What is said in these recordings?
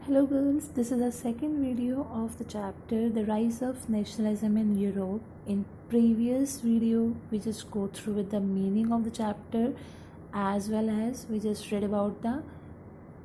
Hello girls, this is the second video of the chapter The Rise of Nationalism in Europe. In previous video we just go through with the meaning of the chapter as well as we just read about the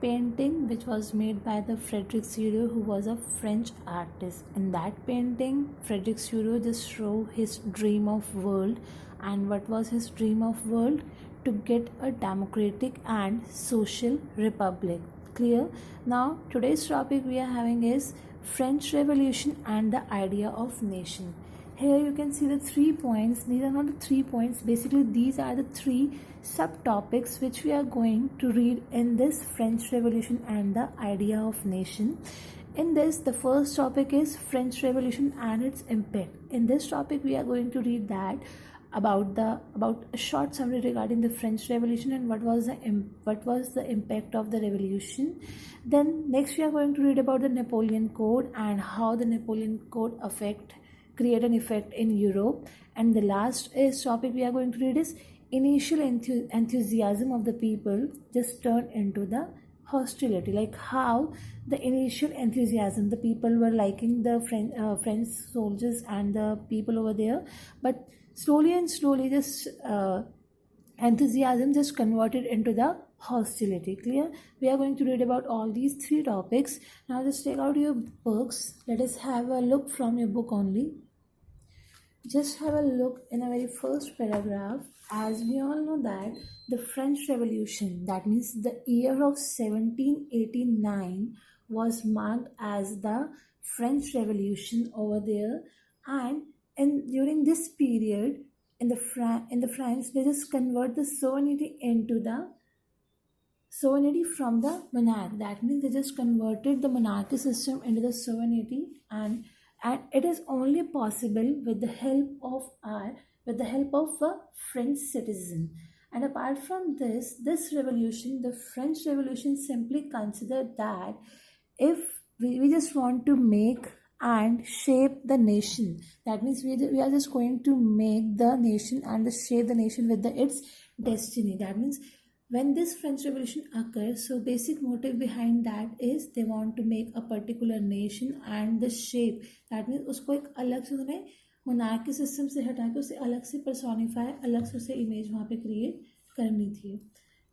painting which was made by the Frederick Seurat, who was a French artist. In that painting Frederick Seurat just showed his dream of world. And what was his dream of world? To get a democratic and social republic. Clear? Now today's topic we are having is French Revolution and the idea of nation. Here you can see the 3 points. These are not the 3 points, basically these are the 3 subtopics which we are going to read in this French Revolution and the idea of nation. In this, the first topic is French Revolution and its impact. In this topic we are going to read that about a short summary regarding the French Revolution and what was the impact of the revolution. Then next we are going to read about the Napoleon Code and how the Napoleon Code create an effect in Europe. And the last topic we are going to read is initial enthusiasm of the people just turned into the hostility, like how the initial enthusiasm, the people were liking the French soldiers and the people over there, but slowly this enthusiasm just converted into the hostility. Clear? We are going to read about all these 3 topics. Now just take out your books. Let us have a look from your book only. Just have a look in the very first paragraph. As we all know that the French Revolution, that means the year of 1789, was marked as the French Revolution over there. And during this period in the France, they just convert the sovereignty into the sovereignty from the monarch. That means they just converted the monarchy system into the sovereignty, and it is only possible with the help of a French citizen. And apart from this revolution, the French Revolution simply considered that if we just want to make and shape the nation, that means we are just going to make the nation and shape the nation with its destiny. That means when this French Revolution occurs, so basic motive behind that is they want to make a particular nation and the shape, that means उसको एक अलग से उन्हें monarchy system से हटा के उसे अलग से personify, अलग से उसे image वहाँ पे create करनी थी.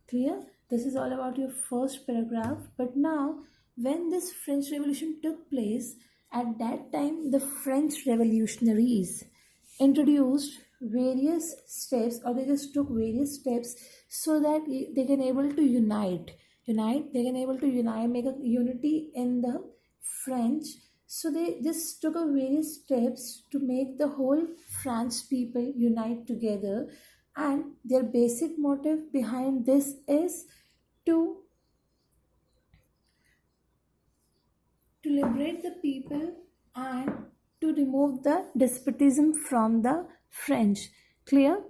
Clear? This is all about your first paragraph. But now when this French Revolution took place, at that time the French revolutionaries introduced various steps, or they just took various steps so that they can able to unite, they can able to unite, make a unity in the French. So they just took a various steps to make the whole French people unite together, and their basic motive behind this is to liberate the people and to remove the despotism from the French. Clear?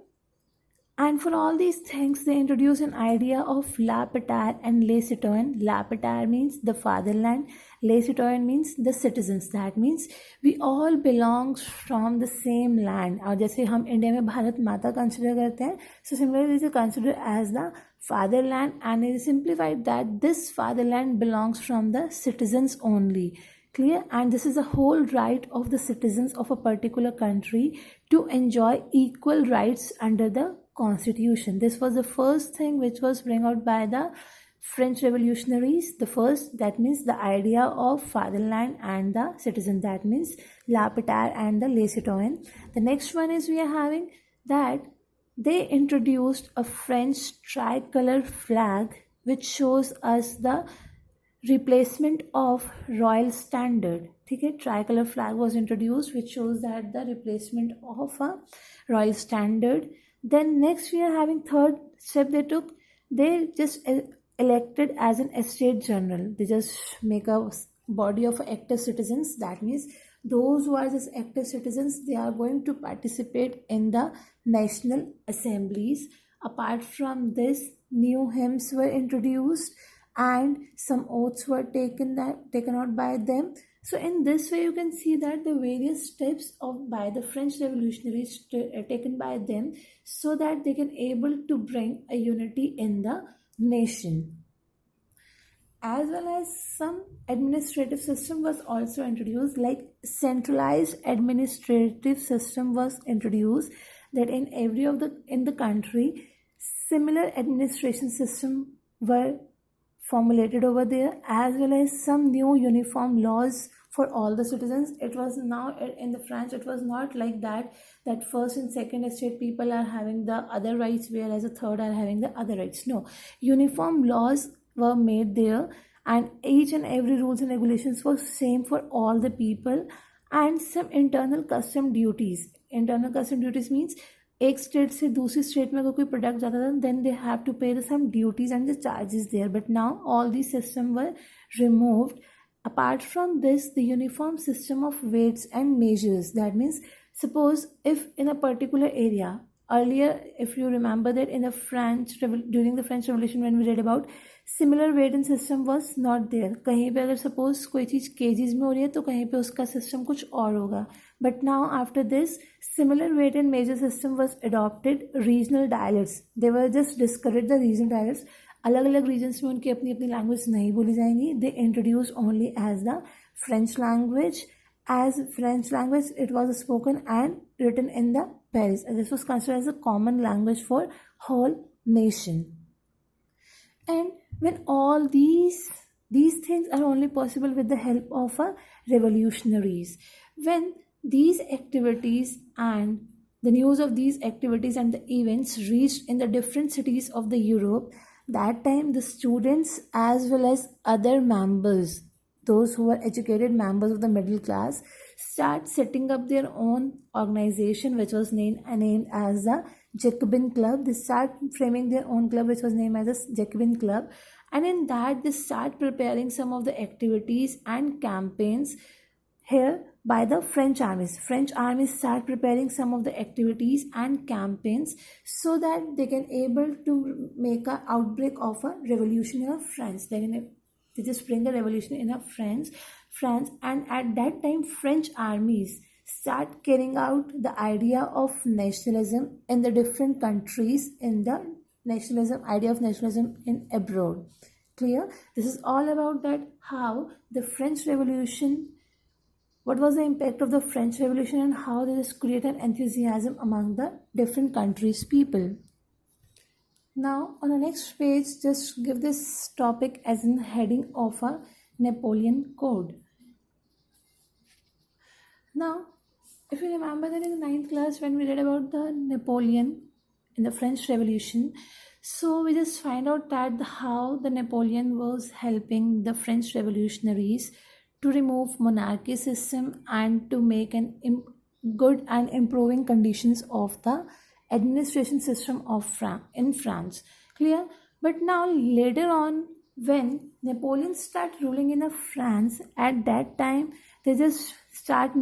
And for all these things, they introduce an idea of La Patrie and Les Citoyens. La Patrie means the fatherland. Les Citoyens means the citizens. That means we all belongs from the same land. और जैसे हम India में भारत माता consider करते हैं, so similarly this is considered as the fatherland, and it is simplified that this fatherland belongs from the citizens only. Clear? And this is the whole right of the citizens of a particular country to enjoy equal rights under the constitution. This was the first thing which was brought out by the French revolutionaries. The first, that means the idea of fatherland and the citizen, that means La Patrie and the Les Citoyens. The next one is we are having that they introduced a French tricolor flag which shows us the replacement of royal standard. Okay, tricolor flag was introduced which shows that the replacement of a royal standard. Then next we are having third step they took, they just elected as an estate general. They just make a body of active citizens. That means those who are just active citizens, they are going to participate in the national assemblies. Apart from this, new hymns were introduced and some oaths were taken out by them. So in this way you can see that the various steps by the French revolutionaries taken by them so that they can able to bring a unity in the nation. as well as some administrative system was also introduced, like centralized administrative system was introduced, that in every of the in the country similar administration system were formulated over there, as well as some new uniform laws for all the citizens. It was now in the France, it was not like that, that first and second estate people are having the other rights, whereas the third are having the other rights. No, uniform laws were made there, and each and every rules and regulations was same for all the people. And some internal custom duties means एक state से दूसरी state में अगर कोई product जाता था, then they have to pay the some duties and the charges there, but now all this system were removed. Apart from this, the uniform system of weights and measures, that means suppose if in a particular area, earlier if you remember that in the during the French Revolution when we read about, similar weight and system was not there. कहीं पे अगर suppose कोई चीज़ kgs में हो रही है तो कहीं पे उसका system कुछ और होगा. But now after this, similar weight and measure system was adopted. Regional dialects, they were just discouraged the regional dialects. अलग अलग रीजन्स में उनकी अपनी अपनी लैंग्वेज नहीं बोली जाएंगी. They introduce only as the French language. As French language it was spoken and written in the Paris. This was considered as a common language for whole nation. And when all these things are only possible with the help of revolutionaries. When these activities and the news of these activities and the events reached in the different cities of the Europe, that time the students as well as other members, those who were educated members of the middle class, start setting up their own organization which was named as the Jacobin Club. They start framing their own club which was named as the Jacobin Club, and in that they start preparing some of the activities and campaigns here by the French armies. French armies start preparing some of the activities and campaigns so that they can able to make a outbreak of a revolution in France. They just bring a revolution in France, and at that time French armies start carrying out the idea of nationalism in the different countries, in the idea of nationalism in abroad. Clear? This is all about that, how the French Revolution, what was the impact of the French Revolution, and how they just created enthusiasm among the different countries' people. Now on the next page, just give this topic as a heading of a Napoleon Code. Now, if you remember that in the 9th class when we read about the Napoleon in the French Revolution, so we just find out that how the Napoleon was helping the French revolutionaries to remove monarchy system and to make an good and improving conditions of the administration system of in France. Clear? But now later on, when Napoleon started ruling in France, at that time they just start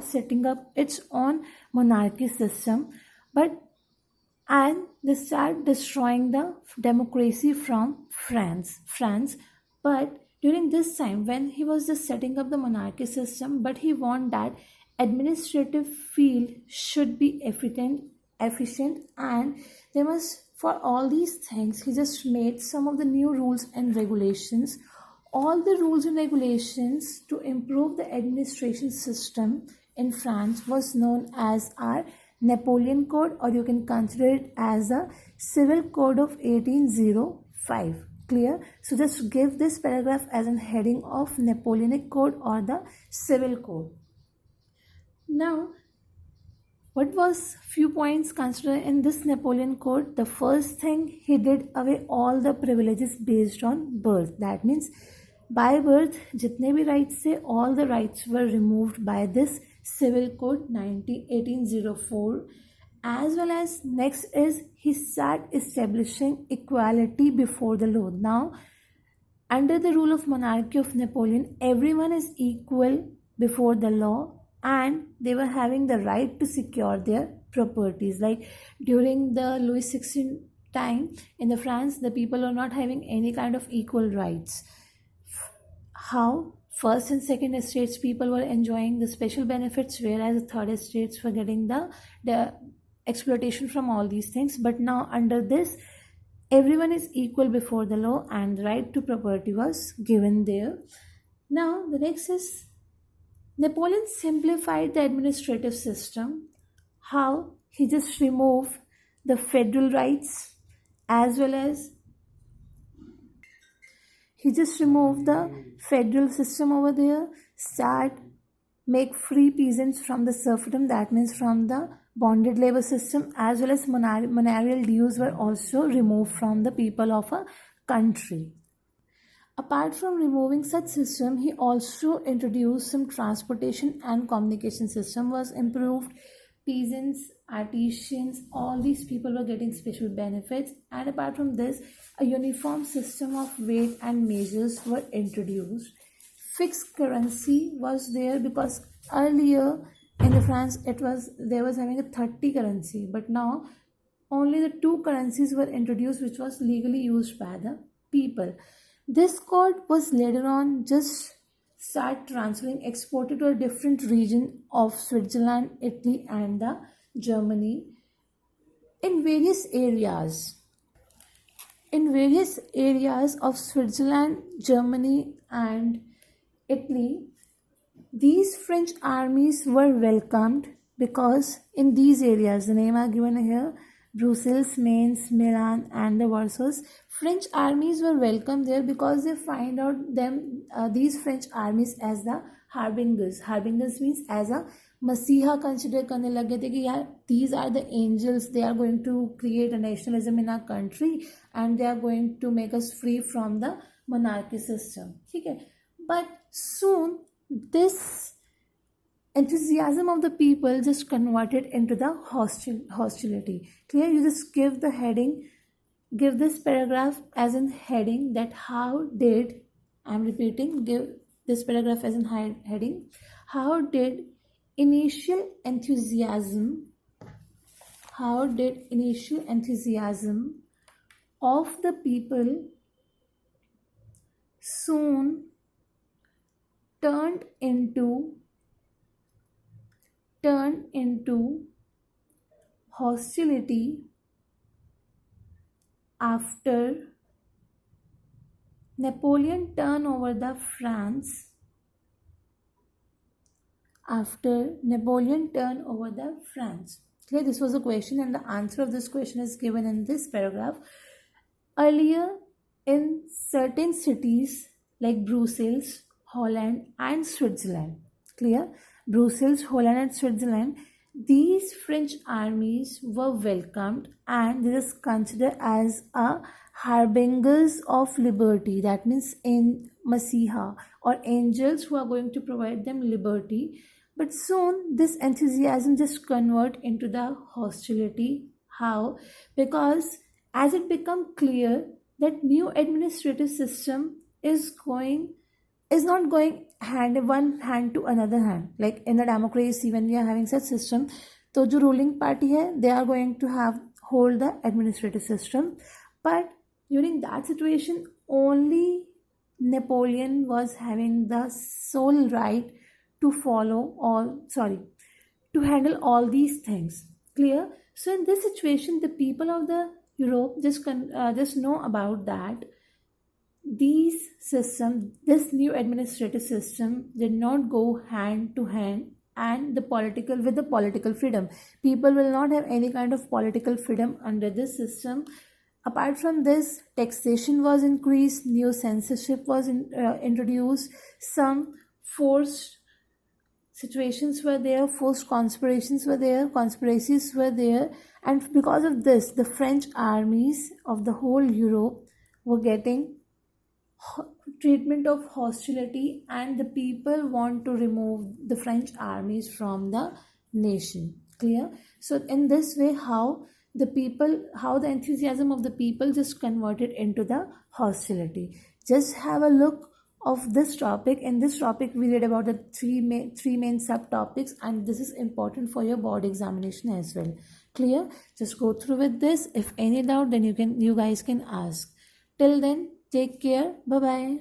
setting up its own monarchy system, and they start destroying the democracy from France. But during this time, when he was just setting up the monarchy system, but he wanted that administrative field should be efficient, and they must, for all these things, he just made some of the new rules and regulations. All the rules and regulations to improve the administration system in France was known as our Napoleon Code, or you can consider it as a Civil Code of 1805. Clear? So just give this paragraph as a heading of Napoleonic Code or the Civil Code. Now, what was few points considered in this Napoleon Code? The first thing, he did away all the privileges based on birth. That means by birth, jitne bhi rights se, all the rights were removed by this Civil Code 1804. As well as next is, he started establishing equality before the law. Now, under the rule of monarchy of Napoleon, everyone is equal before the law, and they were having the right to secure their properties. Like during the Louis XVI time in the France, the people were not having any kind of equal rights. How first and second estates people were enjoying the special benefits, whereas the third estates were getting the exploitation from all these things. But now under this, everyone is equal before the law and the right to property was given there. Now the next is Napoleon simplified the administrative system. How he just removed the federal rights, as well as he just removed the federal system over there, start make free peasants from the serfdom, that means from the bonded labor system, as well as manorial dues were also removed from the people of a country. Apart from removing such system, he also introduced some transportation and communication system was improved. Peasants, artisans, all these people were getting special benefits. And apart from this, a uniform system of weight and measures were introduced. Fixed currency was there because earlier in the France there was having a 30 currency, but now only the two currencies were introduced which was legally used by the people. This code was later on just start transferring, exported to a different region of Switzerland, Italy and the Germany in various areas. In various areas of Switzerland, Germany and Italy, these French armies were welcomed because in these areas, the name are given here, Brussels, Mainz, Milan and the Warsaw, French armies were welcomed there because they find out these French armies as the harbingers. Harbingers means as a Masiha consider करने लगे थे कि यार these are the angels, they are going to create a nationalism in our country and they are going to make us free from the monarchy system. ठीक है, but soon this enthusiasm of the people just converted into the hostility. Clear? You just give the heading, give this paragraph as in heading that how did, I'm repeating, give this paragraph as in heading, how did initial enthusiasm of the people soon turned into hostility after Napoleon turned over the France. Clear? This was a question and the answer of this question is given in this paragraph. Earlier in certain cities like Brussels, Holland and Switzerland, clear? Brussels, Holland and Switzerland, these French armies were welcomed and they is considered as a harbingers of liberty. That means in Masiha or angels who are going to provide them liberty. But soon this enthusiasm just convert into the hostility. How? Because as it become clear that new administrative system is not going one hand to another hand. Like in a democracy, when we are having such system, so the ruling party hai, they are going to hold the administrative system. But during that situation, only Napoleon was having the sole right to handle all these things. Clear? So in this situation, the people of the Europe just know about that this new administrative system did not go hand to hand and with the political freedom. People will not have any kind of political freedom under this system. Apart from this, taxation was increased, new censorship was introduced, some forced situations were there, forced conspiracies were there, and because of this, the French armies of the whole Europe were getting treatment of hostility and the people want to remove the French armies from the nation. Clear? So in this way, how the enthusiasm of the people just converted into the hostility. Just have a look of this topic. In this topic we read about the three main subtopics and this is important for your board examination as well. Clear? Just go through with this. If any doubt, then you guys can ask. Till then, take care. Bye bye.